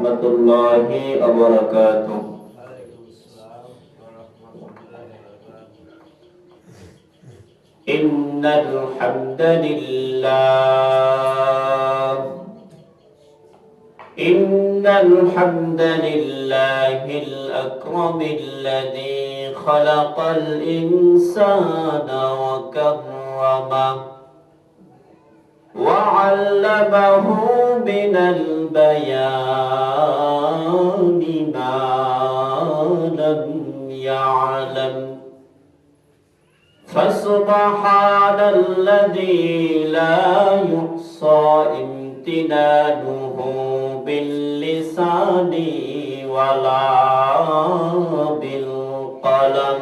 ورحمة الله وبركاته. إن الحمد لله الأكرم الذي خلق الإنسان وكرمه وعلمه من البيان ما لم يعلم، فسبحان الذي لا يحصى امتنانه باللسان ولا بالقلم،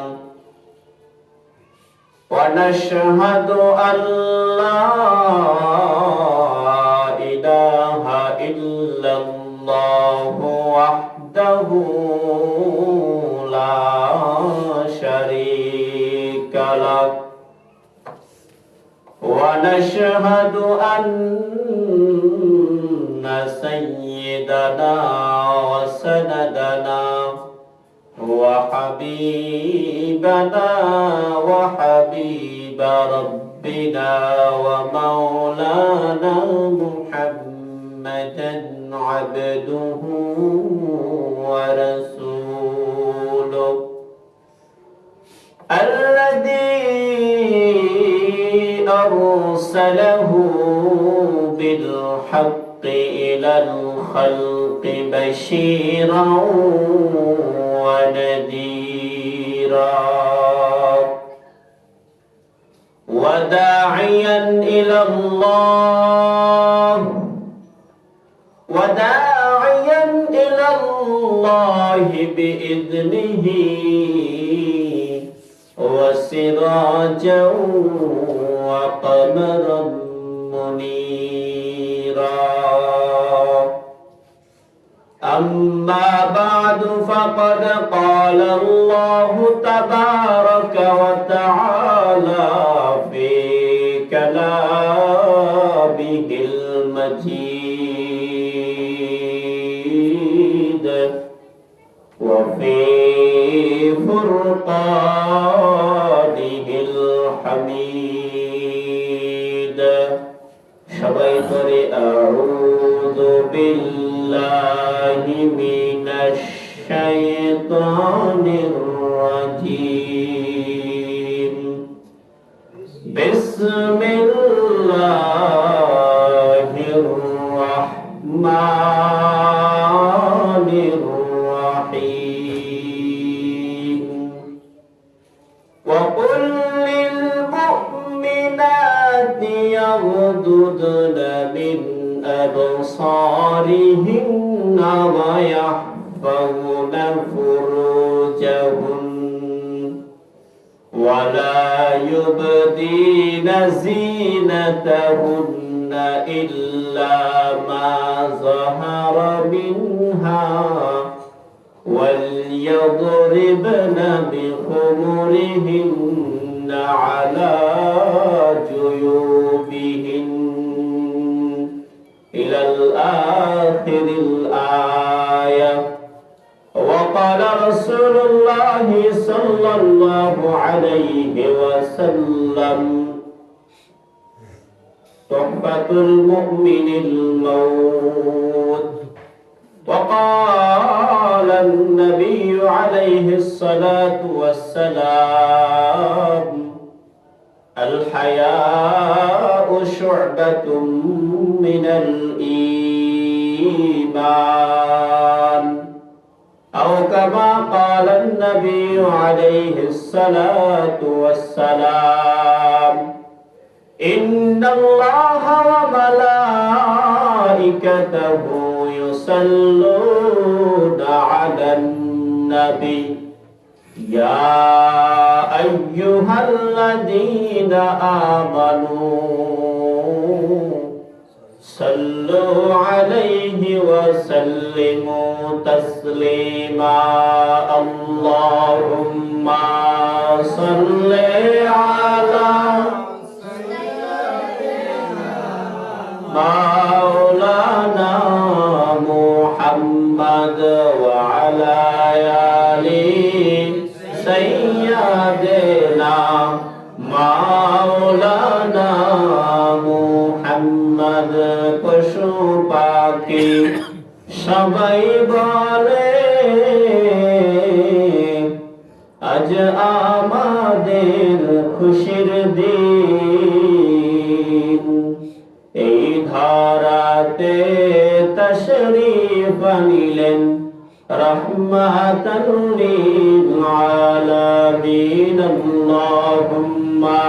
ونشهد أن لا إله إلا الله وحده لا شريك له، ونشهد أن سيدنا وسندنا وحبيبنا وحبيب ربنا ومولانا محمدا عبده ورسوله الذي أرسله بالحق إلى الخلق بشيرا ونذيرا وداعيا إلى الله بإذنه وسراجا وقمرا منيرا. أما بعد فقد قال الله تبارك وتعالى في كلامه المجيد وفي فرقانه الحميد. সবাই করে أعوذ بالله من الشيطان الرجيم. بسم الله الرحمن الرحيم. وقل للمؤمنات يغضضن من أبصارهن ويحفظن فروجهن ولا يبدين زينتهن إلا ما ظهر منها وليضربن بخمرهن على جيوبهن إلى الآخر الآية. وقال رسول الله صلى الله عليه وسلم: تحفة المؤمن الموت. وقال النبي عليه الصلاة والسلام: الحياء شعبة من الإيمان، أو كما قال النبي عليه الصلاة والسلام: إن الله وملائكته يصلون على النبي يا أيها الذين آمنوا صلوا عليه وسلموا تسليما. اللهم صل على مولانا محمد محمد وعلى آل سيدنا مولانا محمد পশু পাখি সবাই বলে আজ আমাদের খুশির দিন এই ধরাতে তশরীফ আনিলেন রহমাতান লিল আলামিন আল্লাহুম্মা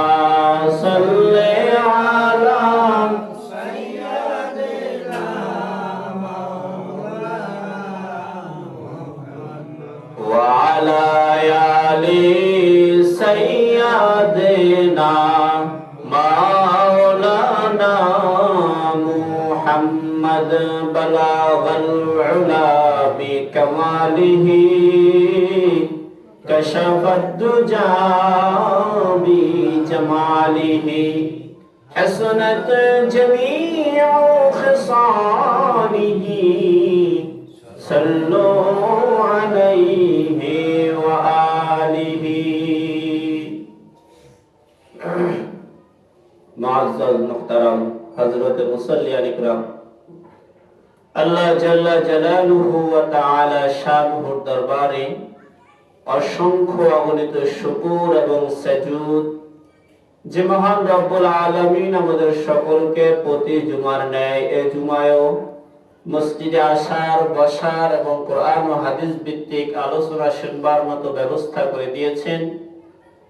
সাল্লি আলা সাইয়্যিদিনা ওয়া আলা আলি সাইয়্যিদিনা মাওলানা মুহাম্মদ বালাগাল উলা বিকামালিহি কাশাফাদ দুজা বিজামালিহি হাসানাত জামিউ খিসালিহি সাল্লু আলাইহি ওয়া আলিহি মুআজ্জাজ মুহতারাম হযরত মুসাল্লিয়ান ইকরাম আল্লাহ জাল্লা জালালুহু ওয়া তাআলা শানুহুর দরবারে অসংখ্য অগণিত শুকর এবং সাজুদ যে মহান রব্বুল আলামিন আমাদের সকলকে প্রতি জুমার ন্যায় এই জুমায়ও মসজিদে আসার বসার এবং কোরআন ও হাদিস ভিত্তিক আলোচনা শুনবার মতো ব্যবস্থা করে দিয়েছেন।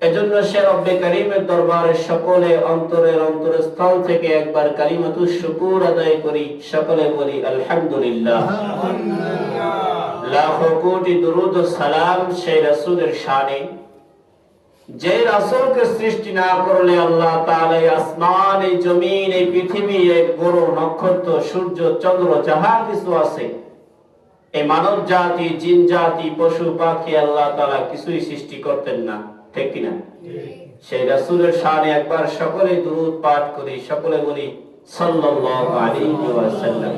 এজন্য সে রব্বে কারীমের দরবারে সকলে অন্তরের অন্তরস্থল থেকে একবার কালিমাতুশ শুকুর আদায় করি, সকলে বলি আলহামদুলিল্লাহ। লাখ কোটি দরুদ ও সালাম সেই রাসূলের শানে যে রাসূলকে সৃষ্টি না করলে আল্লাহ তাআলা এই আসমান, এই জমিন, এই পৃথিবী, এই গ্রহ নক্ষত্র, সূর্য, চন্দ্র যাহা কিছু আছে, এই মানব জাতি, জিন জাতি, পশু পাখি আল্লাহ তাআলা কিছুই সৃষ্টি করতেন না, ঠিক কিনা? সেই রাসূলের শানে একবার সকলে দুরূদ পাঠ করি, সকলে বলি সাল্লাল্লাহু আলাইহি ওয়াসাল্লাম।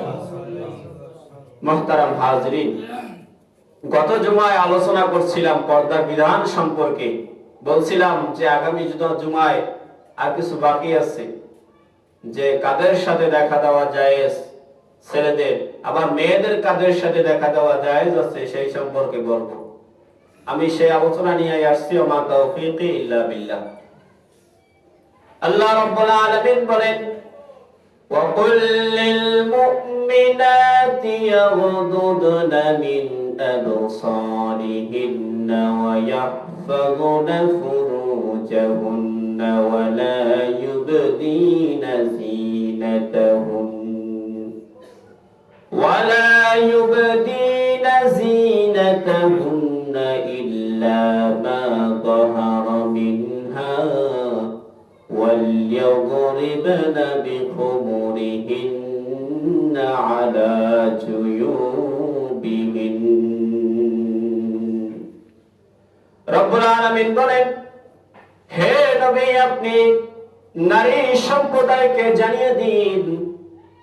মুহতারাম হাজরিন, গত জুমায় আলোচনা করছিলাম পর্দার বিধান সম্পর্কে। বলছিলাম যে আগামী জুমায় আর কিছু বাকি আছে, যে কাদের সাথে দেখা দেওয়া জায়েজ ছেলেদের, আবার মেয়েদের কাদের সাথে দেখা দেওয়া জায়েজ আছে সেই সম্পর্কে বলবো। আমি সেই আলোচনা নিয়ে আসছি, ওমা তাওফীকি ইল্লা বিল্লাহ। আল্লাহ রাব্বুল আলামিন বলেন ওয়া কুল লিল মুমিনাতি ইয়াগুদুনা মিন আবসারিহিন্না ওয়া ইয়াহফাযুনা ফুরুজাহুন্না ওয়া লা ইউবদীনা زينتهن إلا ما ظهر منها وليضربن بخمرهن على جيوبهن। রব্বুল আলামিন বলেন, হে নবী, আপনি নারী সম্প্রদায়কে জানিয়ে দিন,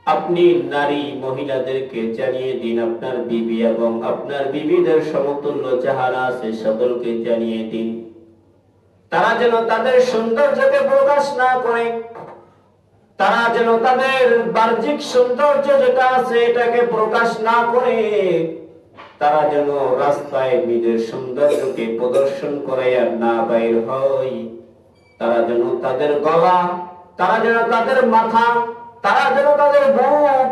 আপনি নারী মহিলাদেরকে জানিয়ে দিন, আপনার বিবি এবং আপনার বিবিদের সমতুল্য যাহারা আছে সকলকে জানিয়ে দিন, তারা যেন তাদের সৌন্দর্যকে প্রকাশ না করে, তারা যেন তাদের বাহ্যিক সৌন্দর্য যেটা আছে এটাকে প্রকাশ না করে, তারা যেন রাস্তায় নিজের সৌন্দর্যকে প্রদর্শন করে আর না বাইর হয়, তারা যেন তাদের গলা, তারা যেন তাদের মাথা, তারা যেন তাদের বুক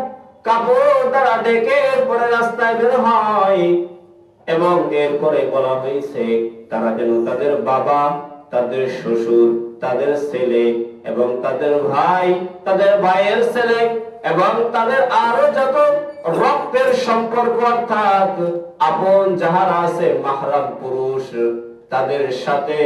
কাপড় দ্বারা ঢেকে পরে রাস্তায় বের হয়। এবং এরপরে বলা হয়েছে তারা যেন তাদের বাবা, তাদের শ্বশুর, তাদের ছেলে এবং তাদের ভাই, তাদের ভাইয়ের ছেলে এবং তাদের আরো যত রক্তের সম্পর্ক অর্থাৎ আপন যাহারা আছে মাহরাম পুরুষ, তাদের সাথে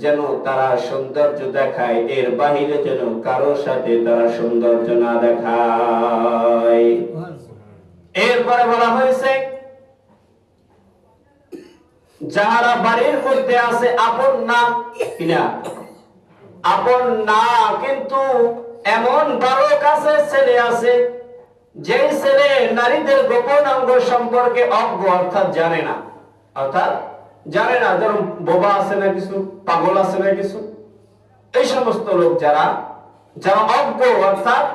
যেন তারা সৌন্দর্য দেখায়, এর বাহিরে যেন কারোর সাথে তারা সৌন্দর্য না দেখায়। এরপরে বলা হয়েছে যাহারা বাড়ির মধ্যে আছে আপন না, কিনা আপন না, কিন্তু এমন 12 কাছে ছেলে আছে যে ছেলে নারীদের গোপন অঙ্গ সম্পর্কে অজ্ঞ অর্থাৎ জানে না, যেমন বোবা আছে না কিছু, পাগল আছে না কিছু, এই সমস্ত লোক যারা অজ্ঞ অর্থাৎ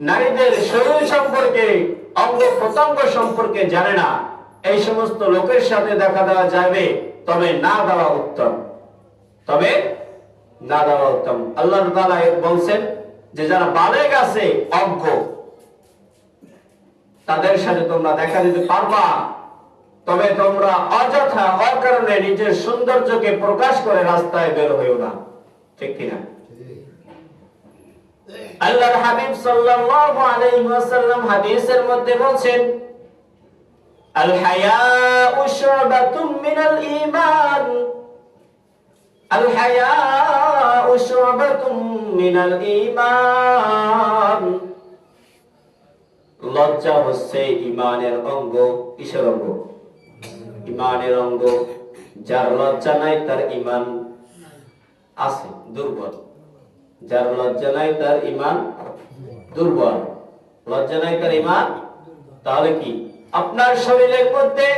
নারীদের শরীর সম্পর্কে, অঙ্গ প্রত্যঙ্গ সম্পর্কে জানে না, এই সমস্ত লোকের সাথে দেখা দেওয়া যাবে, তবে না দেওয়া উত্তম, আল্লাহ তাআলা বলছেন যে যারা বালেগ আছে, অজ্ঞ, তাদের সাথে তোমরা দেখা দিতে পারবা, তবে তোমরা অযথা অকারণে নিজের সৌন্দর্যকে প্রকাশ করে রাস্তায় বের হইও না, ঠিক কিনা? আল্লাহর হাবিব সাল্লাল্লাহু আলাইহি ওয়াসাল্লাম হাদিসের মধ্যে বলেন, আল হায়াউ শুবাতুম মিনাল ঈমান, আল হায়াউ শুবাতুম মিনাল ঈমান, লজ্জা হচ্ছে ঈমানের অঙ্গ। কিসের অঙ্গ? ঈমানের অঙ্গ। যার লজ্জা নাই তার ঈমান আছে, দুর্বল। যার লজ্জা নাই তার ঈমান দুর্বল। লজ্জা নাই তার ঈমান, তাহলে কি? আপনার শরীরের মধ্যে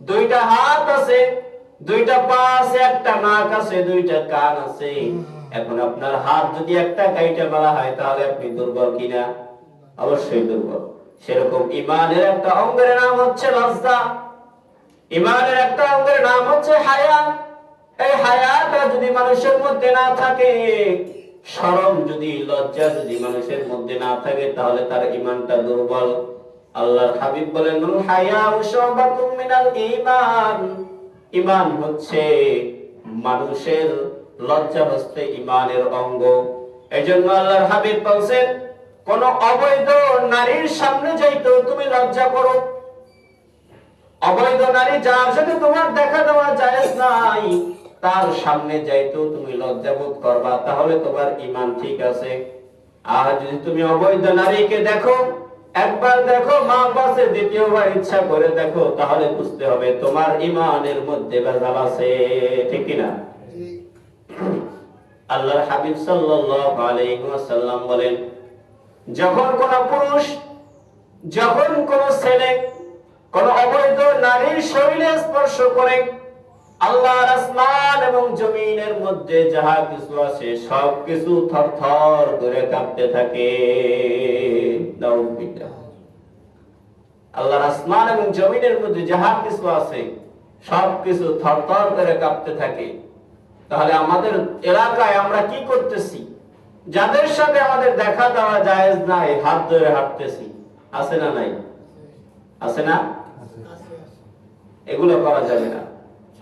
দুইটা হাত আছে, দুইটা পা আছে, একটা নাক আছে, দুইটা কান আছে। এখন আপনার হাত যদি একটা কাইটা মারা হয়, তাহলে আপনি দুর্বল কিনা? অবশ্যই দুর্বল। সেরকম ঈমানের একটা অঙ্গের নাম হচ্ছে লজ্জা, ঈমানের একটা অঙ্গের নাম হচ্ছে হায়া। এই হায়াটা যদি মানুষের মধ্যে না থাকে, শরম যদি, লজ্জা যদি মানুষের মধ্যে না থাকে, তাহলে তার ঈমানটা দুর্বল। আল্লাহর হাবিব বলেন, হায়াউ শুবাতুম মিনাল ঈমান, ঈমান হচ্ছে মানুষের লজ্জা হচ্ছে ঈমানের অঙ্গ। এজন্য আল্লাহর হাবিব বলেন, কোন অবৈধ নারীর সামনে যাইতেও তুমি লজ্জা করো। অবৈধ নারী যার সাথে তোমার দেখা দেওয়া জায়েজ নাই, তার সামনে যাইতেও তুমি লজ্জা বোধ করবা, তাহলে তোমার ঈমান ঠিক আছে। আর যদি তুমি অবৈধ নারীকে দেখো, একবার দেখো, মা পাশে দ্বিতীয়বার ইচ্ছা করে দেখো, তাহলে বুঝতে হবে তোমার ঈমানের মধ্যে ভেজাল আছে, ঠিক কি না? আল্লাহর হাবিব সাল্লাল্লাহু আলাইহি ওয়াসাল্লাম বলেন, যখন কোন পুরুষ, যখন কোন ছেলে কোন অবৈধ নারীর শরীরে স্পর্শ করে, আল্লাহর আসমান এবং জমিনের মধ্যে যাহা কিছু আছে সবকিছু থরথর করে কাঁপতে থাকে। আল্লাহর আসমান এবং জমিনের মধ্যে যাহা কিছু আছে সবকিছু থরথর করে কাঁপতে থাকে। তাহলে আমাদের এলাকায় আমরা কি করতেছি? যাদের সাথে আমাদের দেখা দেওয়া জায়েজ নাই, হাত ধরে হাঁটতেছি, আছে না নাই? আছে না? এগুলো করা যাবে না,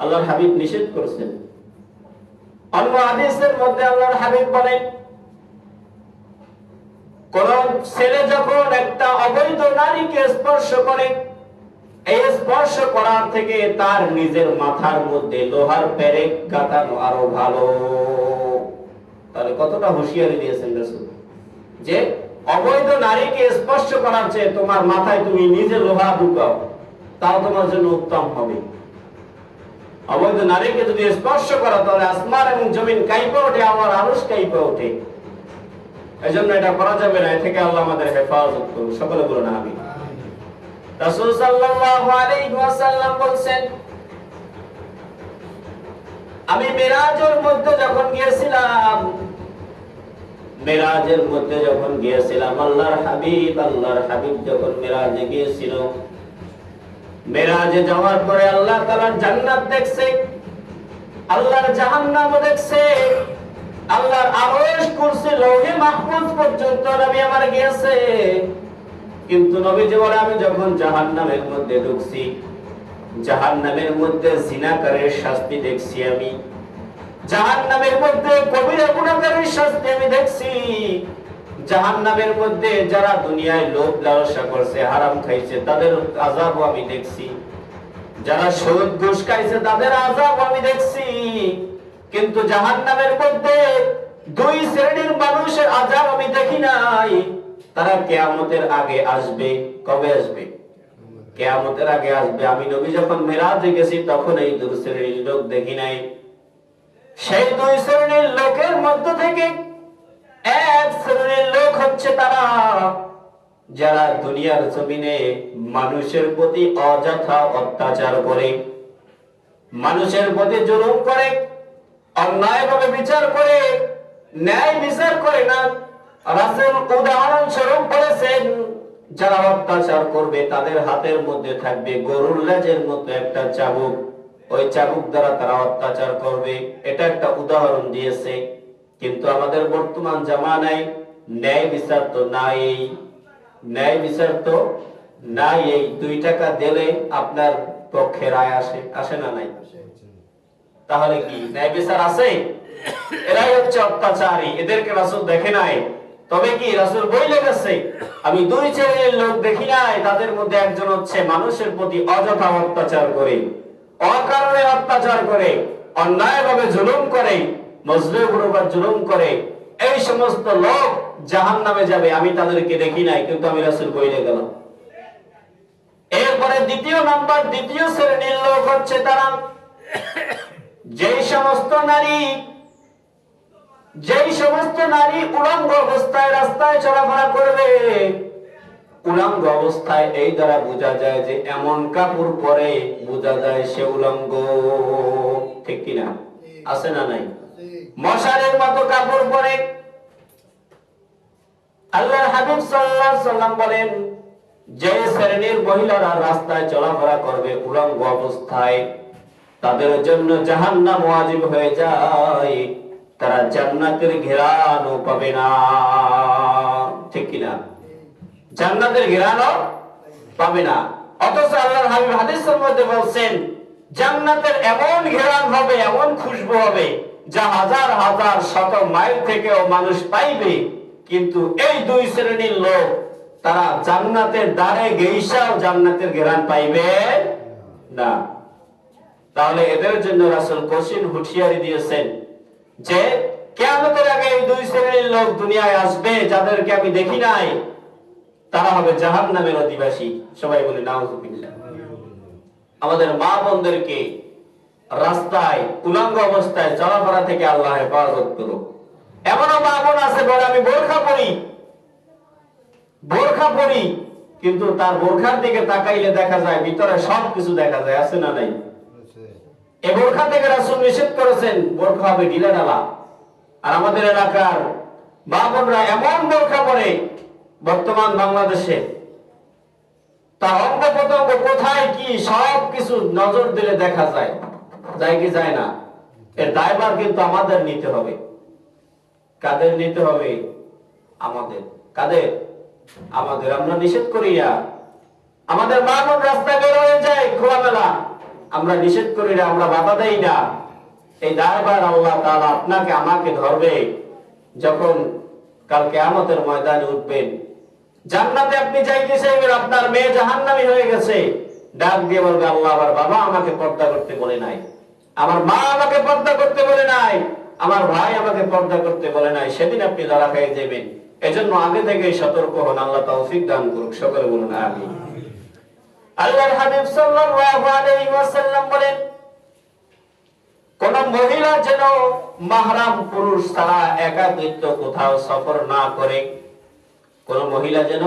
আল্লাহর হাবিব নিষেধ করেছেন। অন্য হাদিসের মধ্যে আল্লাহর হাবিব বলেন, কোন ছেলে যখন একটা অবৈধ নারীকে স্পর্শ করে, এই স্পর্শ করার থেকে তার নিজের মাথার মধ্যে লোহার পেরেক গাঁথানো আরো ভালো। তাহলে কতটা হুঁশিয়ারি দিয়েছেন রাসূল, যে অবৈধ নারীকে স্পর্শ করার চেয়ে তোমার মাথায় তুমি নিজে লোহা ঢুকাও, তাও তোমার জন্য উত্তম হবে। অবৈধ নারীকে যদি স্পর্শ করো, তাহলে আসমান এবং জমিন কাঁপে ওঠে, আমার আরশ কাঁপে ওঠে। এজন্য এটা করা যাবে না। এ থেকে আল্লাহ আমাদের হেফাজত করুন, সকলে বলুন আমিন। রাসূল সাল্লাল্লাহু আলাইহি ওয়াসাল্লাম বলেন, আমি মেরাজের মধ্যে যখন গিয়েছিলাম, আল্লাহর হাবিব যখন মেরাজে গিয়েছিল, মেরাজে যাওয়ার পরে আল্লাহ তাআলা জান্নাত দেখছে, আল্লাহর জাহান্নামও দেখছে, আল্লাহর আরশ, কুরসি, লৌহে মাহফুজ পর্যন্ত নবী আমার গিয়েছে। কিন্তু নবীজি বলে, আমি যখন জাহান্নামের মধ্যে ঢুকছি, জাহান্নামের মধ্যে জিনাকারের শাস্তি দেখছি, আমি জাহান্নামের মধ্যে কবিরা গুনাহগারের শাস্তি আমি দেখছি, জাহান্নামের মধ্যে যারা দুনিয়ায় লোভ লালসা করছে, হারাম খাইছে, তাদের আযাবও আমি দেখছি, যারা সুদ ঘুষ খাইছে তাদের আযাব আমি দেখছি। কিন্তু জাহান্নামের মধ্যে দুই শ্রেণীর মানুষের আযাব আমি দেখি নাই। তারা কিয়ামতের আগে আসবে। কবে আসবে? কিয়ামতের আগে আসবে। আমি নবী যখন মেরাজে গেছি, তখন এই দুই শ্রেণীর লোক দেখি নাই। সেই দুই শ্রেণীর লোকের মধ্য থেকে এক শ্রেণীর লোক হচ্ছে তারা যারা দুনিয়ার জমিনে মানুষের প্রতি অযথা অত্যাচার করে, মানুষের প্রতি জুলুম করে, অন্যায়ভাবে বিচার করে, ন্যায় বিচার করে না, রাসূল উদাহরণ স্বরূপ বলেছেন যারা অত্যাচার করবে তাদের হাতের মধ্যে থাকবে গরুর লেজের মতো একটা চাবুক, ওই চাবুক দ্বারা তারা অত্যাচার করবে। এটা একটা উদাহরণ দিয়েছে। কিন্তু আমাদের বর্তমান জামানায় ন্যায় বিচার তো নাই, ন্যায় বিচার তো নাই। এই 2 টাকা দিলে আপনার পক্ষে রায় আসে, আসে না নাই? তাহলে কি ন্যায় বিচার আছে? এরাই হচ্ছে অত্যাচারী, এদেরকে রাসূল দেখে নাই। তবে কি রাসূল বলে গেছে আমি 2 শ্রেণীর লোক দেখি নাই, তাদের মধ্যে একজন হচ্ছে মানুষের প্রতি অযথা অত্যাচার করে, অকারণে অত্যাচার করে, অন্যায়ভাবে জুলুম করে, মজলুমের উপর জুলুম করে। এই সমস্ত লোক জাহান্নামে যাবে। আমি তাদেরকে দেখি নাই, কিন্তু আমি রাসূল বলে গেলাম। এরপরে দ্বিতীয় শ্রেণীর লোক হচ্ছে তারা যেই সমস্ত নারী উলঙ্গ অবস্থায় রাস্তায় চলাফেরা করবে, উলঙ্গ অবস্থায় এই দ্বারা বোঝা যায় যে এমন কাপড় পরে বোঝা যায় সে উলঙ্গ, ঠিক কিনা? আছে না নাই? মশারের মতো কাপড় পরে আল্লাহর হাবিব সাল্লাল্লাহু আলাইহি ওয়াসাল্লাম বলেন যে শ্রেণীর মহিলারা রাস্তায় চলাফেরা করবে উলঙ্গ অবস্থায় তাদের জন্য জাহান্নাম ওয়াজিব হয়ে যায়, তারা জান্নাতের ঘেরানও পাবে না, ঠিক কিনা? জান্নাতের ঘেরানও পাবে না। অথচ আল্লাহর হাবিব হাদিসের মধ্যে বলছেন জান্নাতের এমন ঘেরান হবে, এমন খুশবু হবে যা হাজার হাজার শত মাইল থেকেও মানুষ পাইবে। কিন্তু এই 2 শ্রেণীর লোক তারা জান্নাতের দ্বারে গেইসাও জান্নাতের ঘেরান পাইবে না। তাহলে এদের জন্য রাসূল কঠিন হুঁশিয়ারি দিয়েছেন যে কিয়ামতের আগে এই 2 শ্রেণীর লোক দুনিয়ায় আসবে যাদেরকে আমি দেখি নাই, তারা হবে জাহান্নামের অধিবাসী। সবাই বলে নাউযুবিল্লাহ। আমাদের মা বোনদেরকে রাস্তায় উলঙ্গ অবস্থায় চলাফেরা থেকে আল্লাহ হেফাজত করুক। এমনও মা বোন আছে বলে আমি বোরখা পরি, কিন্তু তার বোরখার দিকে তাকাইলে দেখা যায় ভিতরে সবকিছু দেখা যায়, আছে না নাই? এই বোরখা থেকে রাসূল নিষেধ করেছেন বোরখা হবে ঢিলাঢালা। আর আমাদের এলাকার মা বোনরা এমন বোরখা পরে বর্তমান বাংলাদেশে, তার অঙ্গ প্রত্যঙ্গ কোথায় কি সবকিছু নজর দিলে দেখা যায়, যায় কি যায় না? এর দায়ভার কিন্তু আমাদের নিতে হবে। কাদের নিতে হবে? আমাদের। কাদের? আমাদের। আমরা নিষেধ করি না। আমাদের মা বোন রাস্তায় বের হয়ে যায় খোলামেলা, আমরা নিষেধ করি না, আমরা বাধা দেই না। এই দায়ভার আল্লাহ তাআলা আপনাকে আমাকে ধরবে যখন কাল কিয়ামতের ময়দানে উঠবেন। জান্নাতে আপনি যাইতে চাইবেন, আপনার মেয়ে জাহান্নামী হয়ে গেছে, ডাক দিয়ে বলবে আল্লাহ আমার বাবা আমাকে পর্দা করতে বলে নাই, আমার মা আমাকে পর্দা করতে বলে নাই, আমার ভাই আমাকে পর্দা করতে বলে নাই। সেদিন আপনি ধরা খেয়ে যাবেন। এজন্য আগে থেকে সতর্ক হন। আল্লাহ তৌফিক দান করুক। সকলে বলুন আমিন। আল্লাহর হাবিব সাল্লাল্লাহু আলাইহি ওয়াসাল্লাম বলেন কোন মহিলা যেন মাহরাম পুরুষ ছাড়া একাকিত্ব কোথাও সফর না করে। কোন মহিলা যেন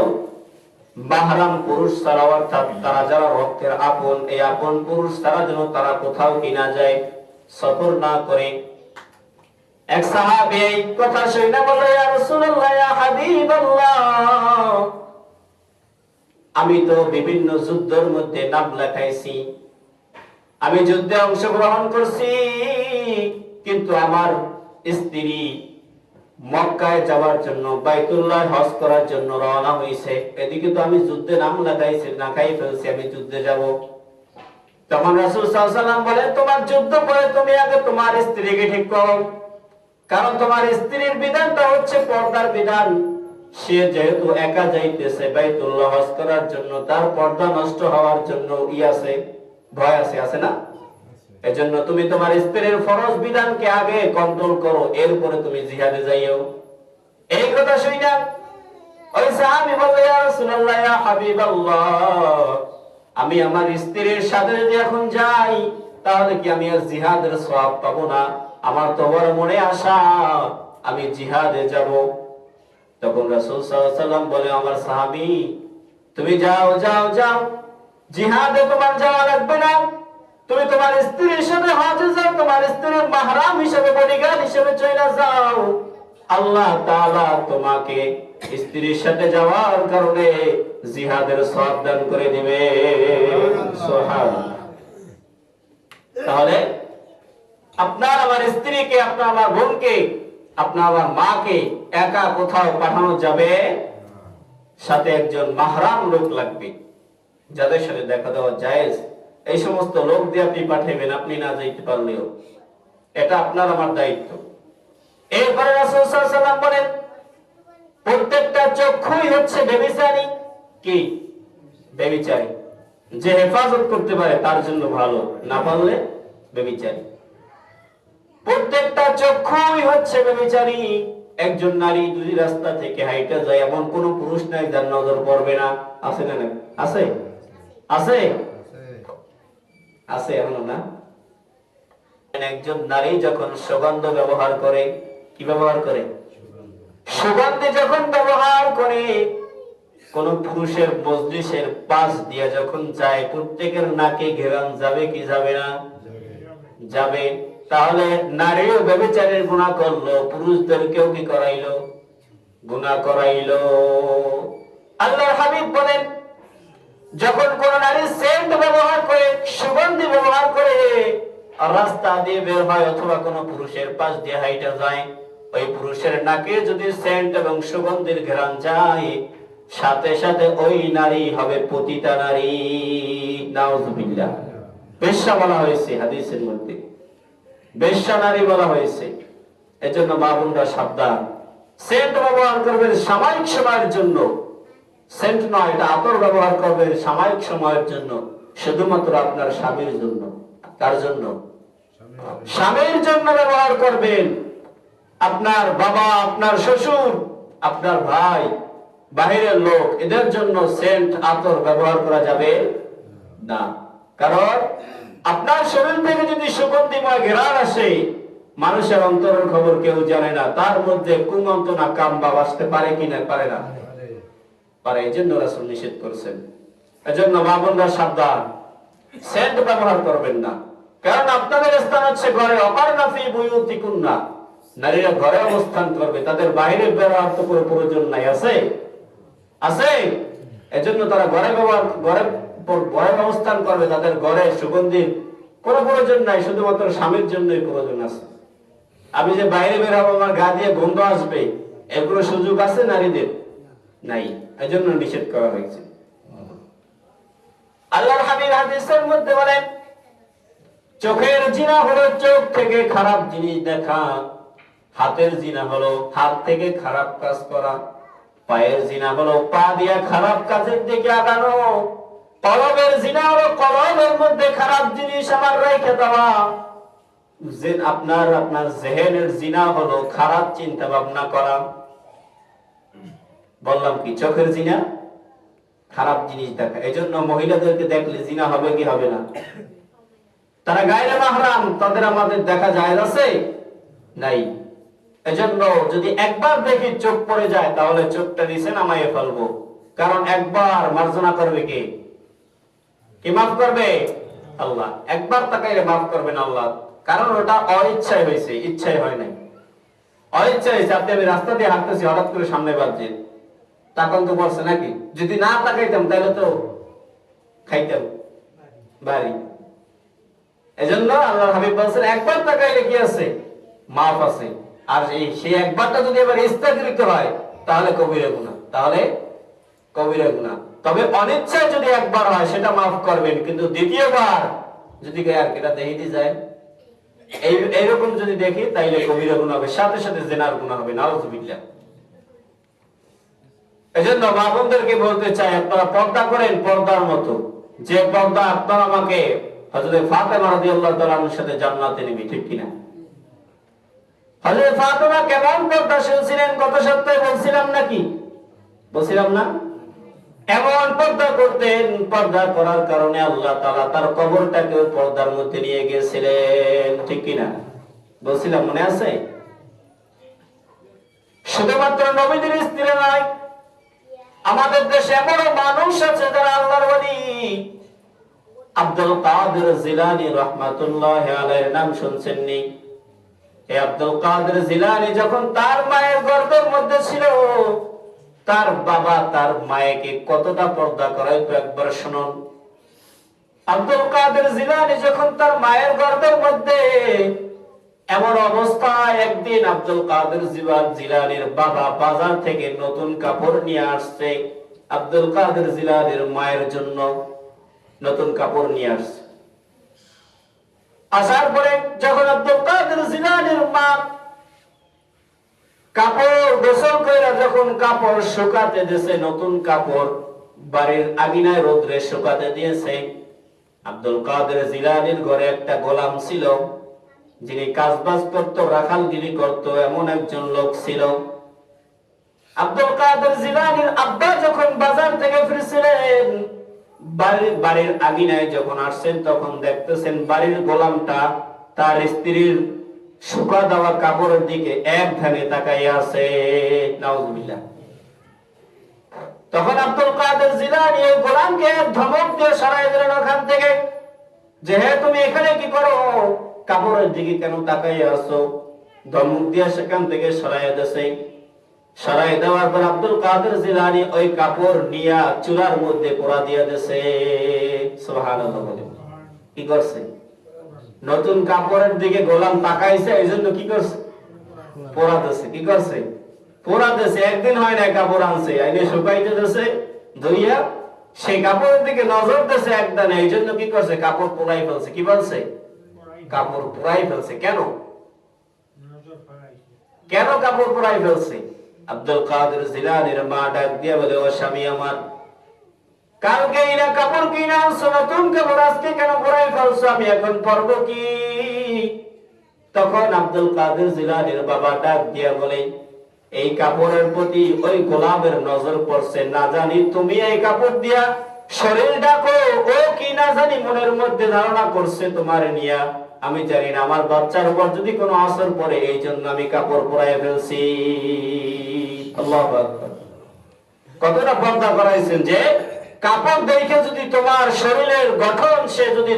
মাহরাম পুরুষ ছাড়া, অর্থাৎ তারা যারা রক্তের আপন, এই আপন পুরুষ ছাড়া যেন তারা কোথাও কিনা যায়, সফর না করে। এক সাহাবী এই কথা শুনে বলল ইয়া রাসূলুল্লাহ, ইয়া হাবিবাল্লাহ, আমি তো বিভিন্ন যুদ্ধের মধ্যে নাম লেখাইছি, আমি যুদ্ধে অংশগ্রহণ করছি, কিন্তু আমার স্ত্রী মক্কায় যাওয়ার জন্য, বাইতুল্লাহ হজ করার জন্য রওনা হয়েছে। এদিকে তো আমি যুদ্ধে নাম লাগাই ফেলছি, আমি যুদ্ধে যাব। তখন রাসূল সাল্লাল্লাহু আলাইহি ওয়াসাল্লাম বলেন তোমার যুদ্ধ পরে তুমি আগে তোমার স্ত্রীকে ঠিক করো, কারণ তোমার স্ত্রীর বিধানটা হচ্ছে পর্দার বিধান। সে যেহেতু একা যাইতেছে বাইতুল্লাহ হজ করার জন্য, তার পর্দা নষ্ট হওয়ার জন্য ভয় আছে না? এজন্য তুমি তোমার স্ত্রীর ফরজ বিধানকে আগে কন্ট্রোল করো, এরপরে তুমি জিহাদে যাইও। এই কথা শুনে ওই সাহাবী বলল ইয়া রাসূলুল্লাহ, ইয়া হাবিবাল্লাহ, আমি আমার স্ত্রীর সাথে যদি এখন যাই তাহলে কি আমি আর জিহাদের সওয়াব পাবো না? আমার তো বড় মনে আশা আমি জিহাদে যাব। তখন রাসূল সাল্লাল্লাহু আলাইহি ওয়াসাল্লাম বলে, আমার সাহাবী, তুমি যাও যাও যাও, জিহাদে তোমার যাওয়া লাগবে না, তুমি তোমার স্ত্রীর সাথে হজে যাও, তোমার স্ত্রীর মাহরাম হিসেবে বডিগার্ড হিসেবে চলে যাও। আল্লাহ তাআলা তোমাকে স্ত্রীর সাথে যাওয়ার কারণে জিহাদের সওয়াব দান করে দিবে। সুবহানাল্লাহ। তাহলে আপনার আমার স্ত্রীকে, আপনার আমার বোনকে, আপনার আমার মাকে একা কোথাও পাঠানো যাবে, সাথে একজন মাহরাম লোক লাগবে, যাদের সাথে দেখা দেওয়া জায়েজ। এই সমস্ত লোক দিয়ে আপনি পাঠাবেন, আপনি না যাইতে পারলেও এটা আপনার আমার দায়িত্ব। এরপরে রাসূল সাল্লাল্লাহু আলাইহি ওয়াসাল্লাম বলেন, প্রত্যেকটা চক্ষুই হচ্ছে ব্যভিচারী। কি ব্যভিচারী? যে হেফাজত করতে পারে তার জন্য ভালো, না পারলে ব্যভিচারী। প্রত্যেকটা চক্ষুই হচ্ছে ব্যভিচারী। একজন নারী যদি রাস্তা থেকে হাইটা যায়, এমন কোন পুরুষ নাই যার নজর পড়বে না। আছে না? আছে আছে আছে, এমন না? একজন নারী যখন সুগন্ধ ব্যবহার করে, কি ব্যবহার করে? সুগন্ধি যখন ব্যবহার করে, কোন পুরুষের মজলিসের পাশ দিয়ে যখন যায়, প্রত্যেকের নাকে ঘেরান যাবে কি যাবে না? যাবে। তাহলে নারীও ব্যভিচারের গুনাহ করলো, পুরুষদেরকেও কি করাইলো? গুনাহ করাইলো। আল্লাহর হাবিব বলেন, যখন কোন নারী সেন্ট ব্যবহার করে, সুগন্ধি ব্যবহার করে রাস্তা দিয়ে বের হয় অথবা কোন পুরুষের পাশ দিয়ে হাইটা যায়, ওই পুরুষের নাকে যদি সেন্ট এবং সুগন্ধির ঘ্রাণ যায়, সাথে সাথে ওই নারী হবে পতিতা নারী। নাউযুবিল্লাহ। বেশ্যা বলা হয়েছে হাদিসের মধ্যে, বেশ্যা নারী বলা হয়েছে। এজন্য মা বোনরা সাবধান। সেন্ট ব্যবহার করবেন সাময়িক সময়ের জন্য, সেন্ট নয়, এটা আতর ব্যবহার করবেন সাময়িক সময়ের জন্য, শুধুমাত্র আপনার স্বামীর জন্য। কার জন্য? স্বামীর জন্য ব্যবহার করবেন। আপনার বাবা, আপনার শ্বশুর, আপনার ভাই, বাহিরের লোক, এদের জন্য সেন্ট আতর ব্যবহার করা যাবে না। কারণ আপনার শরীর থেকে যদি সুগন্ধিময় ঘ্রাণ আসে, মানুষের অন্তরের খবর কেউ জানে না, তার মধ্যে কুমন্ত্রণা কামবা আসতে পারে কিনা? পারে না? পারে। এই জন্য রাসূল নিষেধ করেছেন। এজন্য মা বোনরা সাবধান, সেন্ট ব্যবহার করবেন না। কারণ আপনাদের স্থান হচ্ছে ঘরে। অকারনা ফি বুয়ুতিকুন্না, নারীরা ঘরে অবস্থান করবে, তাদের বাইরে ব্যবহার তো কোনো প্রয়োজন নাই। আছে? আছে। এজন্য তারা ঘরে ব্যবহার, ঘরে অবস্থান করবে, তাদের ঘরে সুগন্ধির কোনো প্রয়োজন নাই, শুধুমাত্র স্বামীর জন্যই প্রয়োজন আছে। আমি যে বাইরে বের হবো, আমার গা দিয়ে গন্ধ আসবে, এগুলো সুযোগ আছে নারীদের? নাই। এজন্য নিষেধ করা হয়েছে। আল্লাহর হাবিব হাদিসের মধ্যে বলেন, চোখের জিনা হলো চোখ থেকে খারাপ জিনিস দেখা, হাতের জিনা হলো হাত থেকে খারাপ কাজ করা, পায়ের জিনা হলো পা দিয়া খারাপ কাজের দিকে আগানো, কলবের জিনা হলো কলবের মধ্যে খারাপ জিনিস আমার রেখে দেওয়া। আপনার জেহেনের জিনা হলো খারাপ চিন্তা ভাবনা করা। বললাম কি? চোখের জিনা খারাপ জিনিস দেখা। এজন্য মহিলাদেরকে দেখলে জিনা হবে কি হবে না? তারা গায়রে মাহরাম, তাদের আমাদের দেখা জায়েজ আছে? নাই। এজন্য যদি একবার দেখি চোখ পড়ে যায়, তাহলে চোখটা নিচে নামাইয়ে ফেলবো। কারণ একবার মার্জনা করবে কে? কি মাফ করবে? আল্লাহ। একবার তাকাইলে মাফ করবেন আল্লাহ। কারণ ওটা অইচ্ছায় হয়েছে, ইচ্ছায় হয় নাই। অইচ্ছায় হয়েছে। আপনি আমি রাস্তা দিয়ে হাঁটতেছি, হঠাৎ করে সামনে বাজছে, তাকান তো পড়ছে নাকি? যদি না তাকাইতাম তাহলে তো খাইতাম বাড়ি। এজন্য আল্লাহর হাবিব বলেছেন, একবার তাকাইলে কি আছে? মাফ আছে। আর সেই একবারটা যদি এবার স্থগিত হয়, তাহলে কবিরা গুনাহ, তাহলে কবিরা গুনাহ। তবে অনিচ্ছায় যদি একবার হয়, সেটা মাফ করবেন, কিন্তু দ্বিতীয়বার যদি আর এটা দেখিতে যায়, এইরকম যদি দেখি, তাইলে কবিরা গুনাহ হবে, সাথে সাথে জিনার গুনাহ হবে। নাউযুবিল্লাহ। এজন্য মা বোনদেরকে বলতে চাই, আপনারা পর্দা করেন পর্দার মতো। যে পর্দা আপনার আমাকে হযরত ফাতেমা রাদিয়াল্লাহু তাআলার সাথে জান্নাতে নিবে, ঠিক কিনা? হযরত ফাতেমা কেমন পর্দাশীল ছিলেন, গত সপ্তাহে বলছিলাম নাকি? বলছিলাম না? এমন পর্দা করতেন, পর্দা করার কারণে আল্লাহ তাআলা তার কবরটাকে পর্দার মধ্যে নিয়ে গিয়েছিলেন, ঠিক কিনা? বলছিলাম, মনে আছে? শুধুমাত্র নবীদের স্ত্রী নয়, আমাদের দেশে এমনও মানুষ আছে যারা আল্লাহর ওলি। আব্দুল কাদের জিলানী রাহমাতুল্লাহি আলাইহির নাম শুনছেননি? এই আব্দুল কাদের জিলানী যখন তার মায়ের গর্ভের মধ্যে ছিল, তার বাবা তার মায়েকে কতটা পর্দা করাইতো একবার শুনুন। আব্দুল কাদের জিলানী যখন তার মায়ের গর্ভের মধ্যে, এমন অবস্থায় একদিন আব্দুল কাদের জিলানীর বাবা বাজার থেকে নতুন কাপড় নিয়ে আসছে। আব্দুল কাদের জিলানীর মায়ের জন্য নতুন কাপড় নিয়ে আসছে। আসার পরে যখন আব্দুল কাদের জিলানীর মা কাপড় গোসল করে যখন কাপড় শুকাতে দিয়েছে, নতুন কাপড় বাড়ির আঙিনায় রোদ্রে শুকাতে দিয়েছে, আব্দুল কাদের জিলানীর ঘরে একটা গোলাম ছিল, যিনি কাজবাজ করতো, রাখালগিরি করতো, এমন একজন লোক ছিল। আব্দুল কাদের জিলানীর আব্বা যখন বাজার থেকে ফিরছিলেন, বাড়ির আঙিনায় যখন আসছেন, তখন দেখতেছেন বাড়ির গোলামটা তার স্ত্রীর শুকা দেওয়া কাপড়ের দিকে এক ধ্যানে তাকাইয়া আছে। নাউজুবিল্লাহ। তখন আব্দুল কাদের জিলানী এই গোলামকে ধমক দিয়ে সরাই দিলেন ওখান থেকে, যে হে, তুমি এখানে কি করো? কাপড়ের দিকে কেন তাকাইয়া আছো? ধমক দিয়ে সেখান থেকে সরাই দিয়েছে। সরাই দেওয়ার পর আব্দুল কাদের জিলানী ওই কাপড় নিয়ে চুলার মধ্যে পোড়া দিয়ে দিয়েছে। সুবহানাল্লাহ। কি করছে? নতুন কাপড়ের দিকে গোলাম তাকাইছে, এই জন্য কি করছে? পোড়াতেছে। কি করছে? পোড়াতেছে। একদিন হয় না, কাপড় আনছে, আইনে শুকাইতে দিয়েছে, ধুইয়া সেই কাপড়ের দিকে নজর দিয়েছে একদানে, এই জন্য কি করছে? কাপড় পোড়াই ফেলছে। কি বলছে? কাপড় পোড়াই ফেলছে। কেন? কেন কাপড় পোড়াই ফেলছে? আব্দুল কাদের জিলানীর মা ডাক দিয়ে বলে, ও স্বামী আমার, কালকে এরা কাপড় কিনে আনছো, নতুন কাপড়, আজকে কেন পোড়াই ফেলছো? আমি এখন পরবো কি? তখন আব্দুল কাদের জিলানীর বাবা ডাক দিয়ে বলে, এই কাপড়ের প্রতি ওই গোলামের নজর পড়ছে, না জানি তুমি এই কাপড় দিয়া শরীর ডাকো, ও কি না জানি মনের মধ্যে ধারণা করছে তোমার নিয়া, আমি জানি না। আমার বাচ্চার উপর যদি কোনো আসর পড়ে, এই জন্য আমি কাপড় পরাই ফেলছি। আল্লাহু আকবার। কতটা পর্দা করাইছেন, যে কাপড় দেখে যদি তোমার শরীরের গঠন সে যদি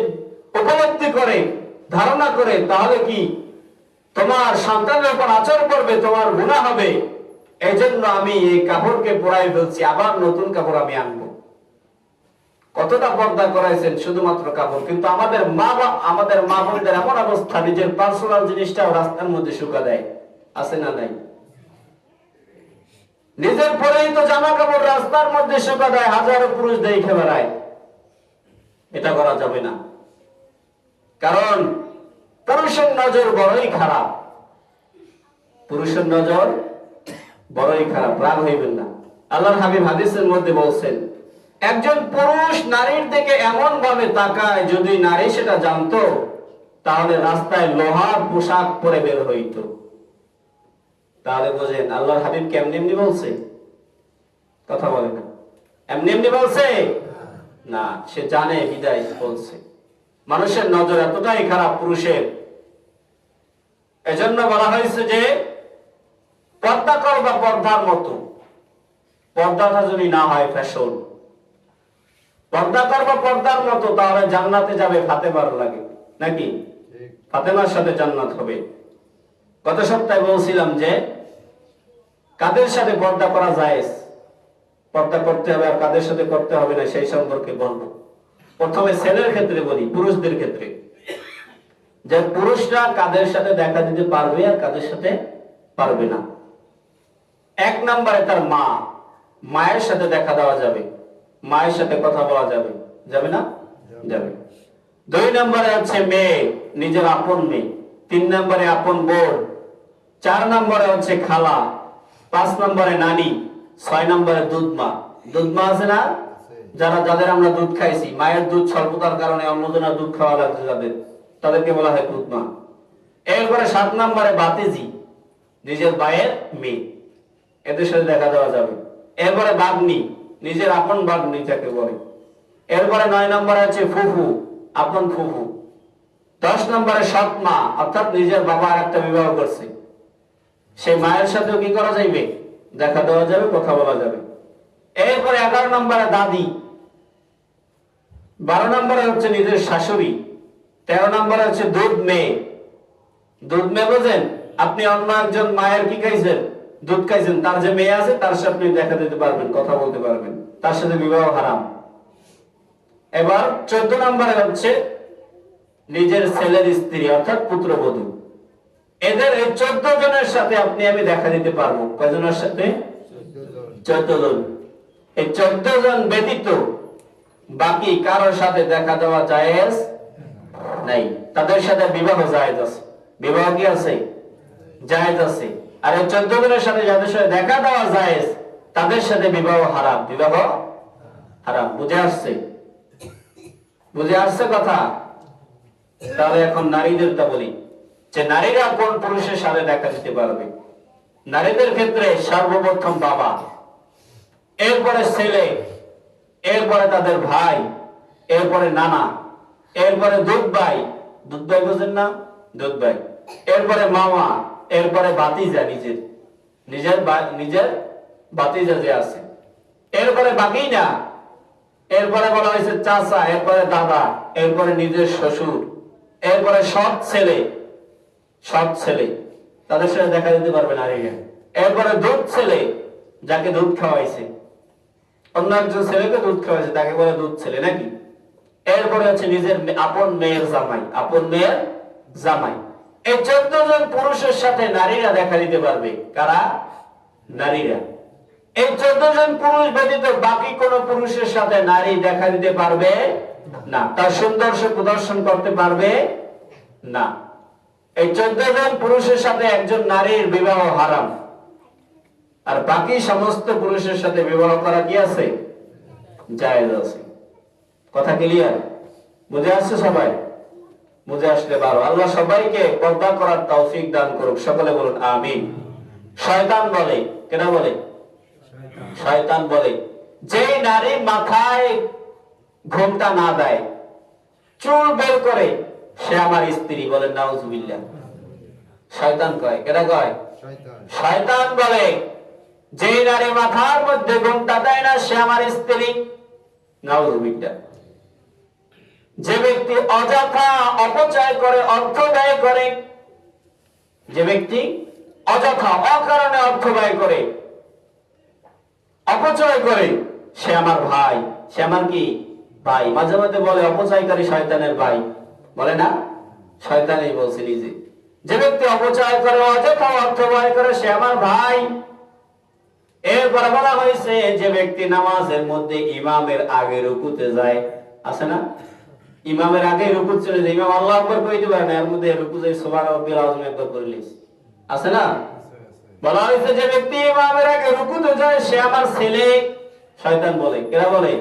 উপলব্ধি করে, ধারণা করে, তাহলে কি তোমার সন্তানের উপর আচর করবে, তোমার গুনাহ হবে। এই জন্য আমি এই কাপড়কে পরাই ফেলছি, আবার নতুন কাপড় আমি আনবো। কতটা পর্দা করাইছেন শুধুমাত্র কাপড়। কিন্তু আমাদের মা বোনদের এমন অবস্থা, নিজের পার্সোনাল জিনিসটাও রাস্তার মধ্যে শুকা দেয়। আছে না নাই? নিজের পরেই তো জামা কাপড় রাস্তার মধ্যে শুকা দেয়, হাজারো পুরুষ দেখে বেড়ায়। এটা করা যাবে না, কারণ পুরুষের নজর বড়ই খারাপ। পুরুষের নজর বড়ই খারাপ, রাগ হইবেন না। আল্লাহর হাবিব হাদিসের মধ্যে বলছেন, একজন পুরুষ নারীর দিকে এমন ভাবে তাকায়, যদি নারী সেটা জানতো, তাহলে রাস্তায় লোহার পোশাক পরে বের হইতো। তাহলে বোঝেন আল্লাহর হাবিব কেমনি এমনি বলছে? কথা বলে না। এমনি এমনি বলছে না, সে জানে বিদায় বলছে। মানুষের নজর এতটাই খারাপ পুরুষের। এজন্য বলা হয়েছে যে পর্দা করবা পর্দার মতো। পর্দাটা যদি না হয় ফ্যাশন, পর্দা করবা পর্দার মতো, তাহলে জান্নাতে যাবে ফাতেমার লাগে, নাকি? ফাতেমার সাথে জান্নাত হবে। গত সপ্তাহে বলছিলাম যে কাদের সাথে পর্দা করা যায়, পর্দা করতে হবে আর কাদের সাথে করতে হবে না, সেই সম্পর্কে বলবো। প্রথমে ছেলের ক্ষেত্রে বলি, পুরুষদের ক্ষেত্রে, যে পুরুষরা কাদের সাথে দেখা দিতে পারবে আর কাদের সাথে পারবে না। এক নম্বরে তার মা, মায়ের সাথে দেখা দেওয়া যাবে, মায়ের সাথে কথা বলা যাবে, যাবে না? যাবে। দুই নম্বরে হচ্ছে মেয়ে, নিজের আপন মেয়ে। তিন নম্বরে আপন বোন। চার নম্বরে হচ্ছে খালা। পাঁচ নম্বরে নানি। ছয় নম্বরে দুধমা। দুধমা আছে না? যাদের আমরা দুধ খাইছি, মায়ের দুধ স্বল্পতার কারণে অন্যজনের দুধ খাওয়া লাগছে যাদের, তাদেরকে বলা হয় দুধমা। এরপরে 7 নম্বরে বাতিজি, নিজের ভাইয়ের মেয়ে, এদের সাথে দেখা দেওয়া যাবে। এরপরে বাগনি, নিজের আপন বাগনি যাকে বলে। এরপরে 9 নম্বরে আছে ফুফু, আপন ফুফু। 10 নম্বরে সৎমা, অর্থাৎ নিজের বাবা একটা বিবাহ করছে, সেই মায়ের সাথেও কি করা যাবে? দেখা দেওয়া যাবে, কথা বলা যাবে। এরপরে 11 নম্বরে দাদি, 12 নম্বরে হচ্ছে নিজের শাশুড়ি, 13 নম্বরে হচ্ছে দুধ মেয়ে। দুধ মেয়ে বোঝেন? আপনি অন্য একজন মায়ের কি খাইছেন? দুধ খাইছেন, তার যে মেয়ে আছে তার সাথে আপনি দেখা দিতে পারবেন, কথা বলতে পারবেন, তার সাথে বিবাহ হারাম। এবার 14 নম্বরে হচ্ছে নিজের ছেলের স্ত্রী অর্থাৎ পুত্রবধূ। এদের এই 14 জনের সাথে আপনি আমি দেখা দিতে পারবো। কয়জনের সাথে? 14 জন। এই 14 জন ব্যতীত বাকি কারোর সাথে দেখা দেওয়া জায়েজ নাই। তাদের সাথে বিবাহ জায়েজ আছে। বিবাহ কি আছে? জায়েজ আছে। আর এই 14 জনের সাথে যাদের সাথে দেখা দেওয়া জায়েজ, তাদের সাথে বিবাহ হারাম। বিবাহ হারাম। বুঝে আসছে? বুঝে আসছে কথা? তাহলে এখন নারীদেরটা বলি যে নারীরা কোন পুরুষের সাথে দেখা দিতে পারবে। নারীদের ক্ষেত্রে সর্বপ্রথম বাবা, এরপরে ছেলে, এরপরে তাদের ভাই, এরপরে নানা, এরপরে দুধ ভাই। দুধ ভাই বোঝেন না? দুধ ভাই। এরপরে মামা, এরপরে ভাতিজা, নিজের নিজের নিজের ভাতিজা যে আছে। এরপরে বাকি না, এরপরে বলা হয়েছে চাচা, এরপরে দাদা, এরপরে নিজের শ্বশুর, এরপরে সৎ ছেলে, সৎ ছেলে, তাদের সাথে দেখা দিতে পারবে নারীরা। এরপরে দুধ ছেলে, যাকে দুধ খাওয়াইছে, অন্য একজন ছেলেকে দুধ খাওয়াইছে, তাকে বলে দুধ ছেলে নাকি। এরপরে হচ্ছে নিজের আপন মেয়ের জামাই, আপন মেয়ের জামাই। এই 14 জন পুরুষের সাথে নারীরা দেখা দিতে পারবে। কারা? নারীরা। এই 14 জন পুরুষ ব্যতীত বাকি কোন পুরুষের সাথে নারী দেখা দিতে পারবে না, তার সৌন্দর্য প্রদর্শন করতে পারবে না। এই 14 জন পুরুষের সাথে একজন নারীর বিবাহ হারাম। আর বাকি সমস্ত পুরুষের সাথে বিবাহ করা কি আছে? জায়েজ আছে। কথা ক্লিয়ার? বুঝে আসছে সবাই? বুঝে আসলে ভালো। আল্লাহ সবাইকে পর্দা করার তৌফিক দান করুক। সকলে বলুন আমিন। শয়তান বলে, কেন বলে? শয়তান বলে যে নারী মাথায় ঘোমটা না দেয়, চুল বের করে, সে আমার স্ত্রী। বলেন নাউজুবিল্লাহ। শয়তান কয়, কেন কয়? শয়তান বলে যে নারী মাথার মধ্যে ঘোমটা দেয় না, সে আমার স্ত্রী। নাউজুবিল্লাহ। যে ব্যক্তি অযথা অপচয় করে, অর্থ ব্যয় করে, যে ব্যক্তি অযথা অকারণে অর্থ ব্যয় করে, অপচয় করে, সে আমার ভাই। সে আমার কি? ভাই। মাঝে মাঝে বলে অপচয়কারী শয়তানের ভাই, বলে না? শয়তানই বলছে নিজে। যে ব্যক্তি অপচয় করে, অযথা অর্থ ব্যয় করে, সে আমার ভাই। এরপরে বলা হয়েছে যে ব্যক্তি নামাজের মধ্যে ইমামের আগে রুকুতে যায়, আছে না? ইমামের আগে রুকু চলে যায়, ইমাম আল্লাহু আকবার কইতে পারে না, এর মধ্যে রুকু যায় সুবহান রাব্বিল আযম একবার করলিস, আছে না? বলা হয়েছে যে ব্যক্তি ইমামের আগে রুকুতে যায়, সে আমার ছেলে। শয়তান বলে, কেরা বলে?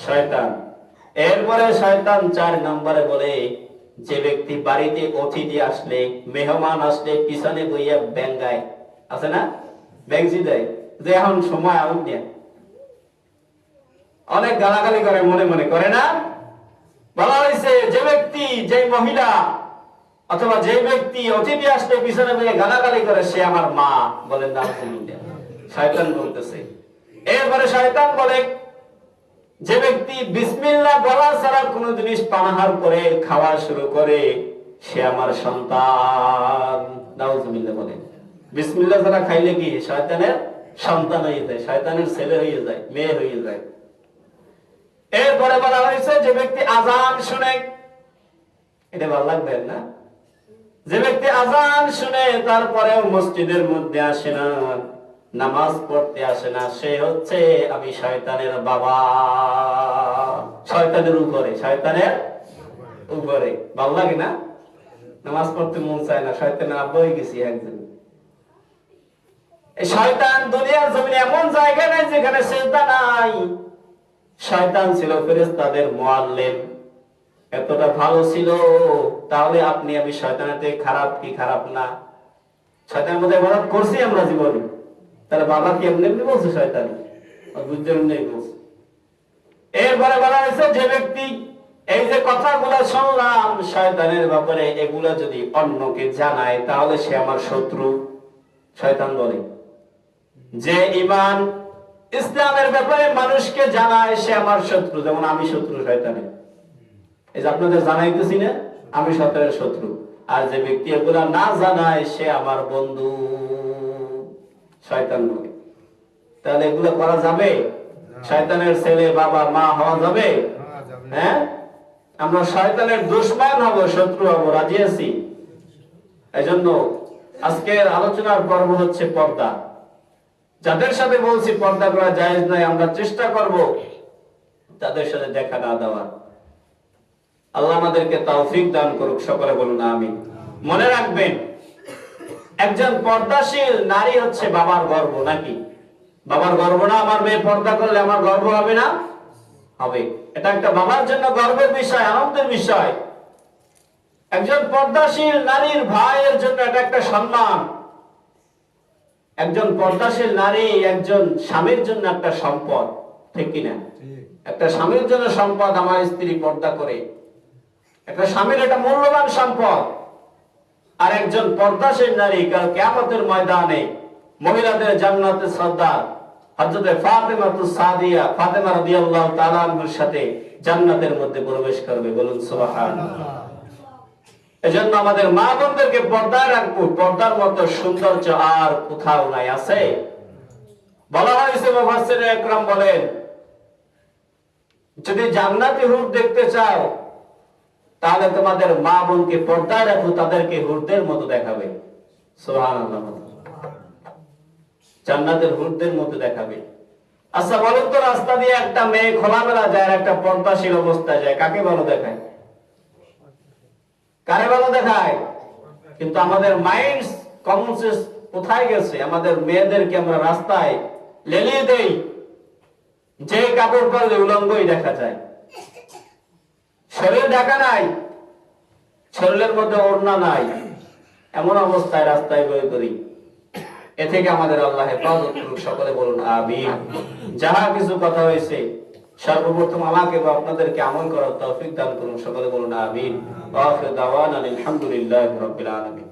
শয়তান। এরপরে শয়তান 4 নম্বরে বলে যে ব্যক্তি বাড়িতে অতিথি আসলে, মেহমান আসলে পিছনে বইয়া ব্যাঙ্গায়, আছে না? ব্যাংজি দেয় যে এখন সময় আউট নিয়ে অনেক গালাগালি করে, মনে মনে করে না? বলা হয়েছে যে ব্যক্তি, যে মহিলা অথবা যে ব্যক্তি অতিথি আসলে পিছনে বইয়া গালাগালি করে, সে আমার মা। বলেন না? শয়তান বলতেছে। এরপরে শয়তান বলে যে ব্যক্তি বিসমিল্লাহ বলা ছাড়া কোন জিনিস পানাহার করে, খাওয়া শুরু করে, সে আমার সন্তান। নাউজুবিল্লাহ। বলে বিসমিল্লাহ ছাড়া খাইলে কি শয়তানের সন্তান হয়ে যায়, শয়তানের ছেলে হয়ে যায়, মেয়ে হয়ে যায়। এরপরে বলা হয়েছে যে ব্যক্তি আজান শুনে, এটা ভালো লাগবে না? যে ব্যক্তি আজান শুনে তারপরেও মসজিদের মধ্যে আসে না, নামাজ পড়তে আসে না, সে হচ্ছে আমি শয়তানের বাবা। শয়তানের উপরে, শয়তানের উপরে। ভালো লাগে না? নামাজ পড়তে মন চায় না, শয়তানের আব্বা হয়ে গেছি একজন। এই শয়তান দুনিয়ার জমিনে এমন জায়গা নাই যেখানে সিজদা নাই। শয়তান ছিল ফেরেশতাদের মুআল্লিম, এতটা ভালো ছিল। তাহলে আপনি আমি শয়তানের থেকে খারাপ কি খারাপ না? শয়তানের মধ্যে ইবাদত করছি আমরা জীবনে, তাহলে বাবা কি এমনি এমনি বলছে? শয়তান বুঝতে নেই বলছে। এরপরে বলা হয়েছে যে ব্যক্তি এই যে কথাগুলো শুনলাম শয়তানের ব্যাপারে, এগুলা যদি অন্যকে জানায় তাহলে সে আমার শত্রু। শয়তান বলে যে ঈমান ইসলামের ব্যাপারে মানুষকে জানায় সে আমার শত্রু, যেমন আমি শত্রু শয়তানের। এই যে আপনাদের জানাইতেছি না, আমি শয়তানের শত্রু। আর যে ব্যক্তি এগুলা না জানায় সে আমার বন্ধু, শয়তান বলে। তাহলে এগুলো করা যাবে? শয়তানের ছেলে বাবা মা হওয়া যাবে? হ্যাঁ, আমরা শয়তানের দুশমন হব, শত্রু হব, রাজি আছি? এজন্য আজকের আলোচনার পর্ব হচ্ছে পর্দা। যাদের সাথে বলছি পর্দা করা জায়েজ নয়, আমরা চেষ্টা করব তাদের সাথে দেখা না দেওয়ার। আল্লাহ আমাদেরকে তৌফিক দান করুক, সকলে বলুন আমিন। মনে রাখবেন, একজন পর্দাশীল নারী হচ্ছে বাবার গর্ব, নাকি? বাবার গর্ব না? আমার মেয়ে পর্দা করলে আমার গর্ব হবে না? হবে। এটা একটা বাবার জন্য গর্বের বিষয়, আনন্দের বিষয়। একজন পর্দাশীল নারীর ভাইয়ের জন্য এটা একটা সম্মান। একজন পর্দাশীল নারী একজন স্বামীর জন্য একটা সম্পদ, ঠিক কিনা? একটা স্বামীর জন্য সম্পদ আমার স্ত্রী পর্দা করে, একটা স্বামীর এটা মূল্যবান সম্পদ। আর একজন পর্দাশীল নারী কাল কিয়ামতের ময়দানে মহিলাদের জান্নাতের সর্দার হযরত ফাতেমা রাদিয়াল্লাহু তাআলা আনহার সাথে জান্নাতের মধ্যে প্রবেশ করবে, বলুন সুবহানাল্লাহ। এজন্য আমাদের মা বোনদেরকে পর্দায় রাখবো। পর্দার মতো সৌন্দর্য আর কোথাও নাই, আছে? বলা হয়েছে, মুফাসসিরে একরাম বলেন, যদি জান্নাতি হুর দেখতে চাও তাহলে তোমাদের মা বোনকে পর্দায় রাখো, তাদেরকে হুরদের মতো দেখাবে। সুবহানাল্লাহ, জান্নাতের হুরদের মতো দেখাবে। আচ্ছা বলুন তো, রাস্তা দিয়ে একটা মেয়ে খোলামেলা যায় আর একটা পর্দাশীল অবস্থায় যায়, কাকে ভালো দেখায়? কারে ভালো দেখায়? কিন্তু আমাদের মাইন্ড কমন সেন্স কোথায় গেছে? আমাদের মেয়েদেরকে আমরা রাস্তায় লেলিয়ে দেই, যে কাপড় পরলে উলঙ্গই দেখা যায়, শরীর ঢাকা নাই, শরীরের মধ্যে ওড়না নাই, এমন অবস্থায় রাস্তায় বের করি। এ থেকে আমাদের আল্লাহ হেফাজত করুক, সকলে বলুন আমিন। যাহা কিছু কথা হয়েছে সর্বপ্রথম আমাকে বা আপনাদেরকে আমল করার তৌফিক দান করুন, সকলে বলুন আমিন। ওয়া আখিরু দাওয়ানা আলহামদুলিল্লাহি রাব্বিল আলামিন।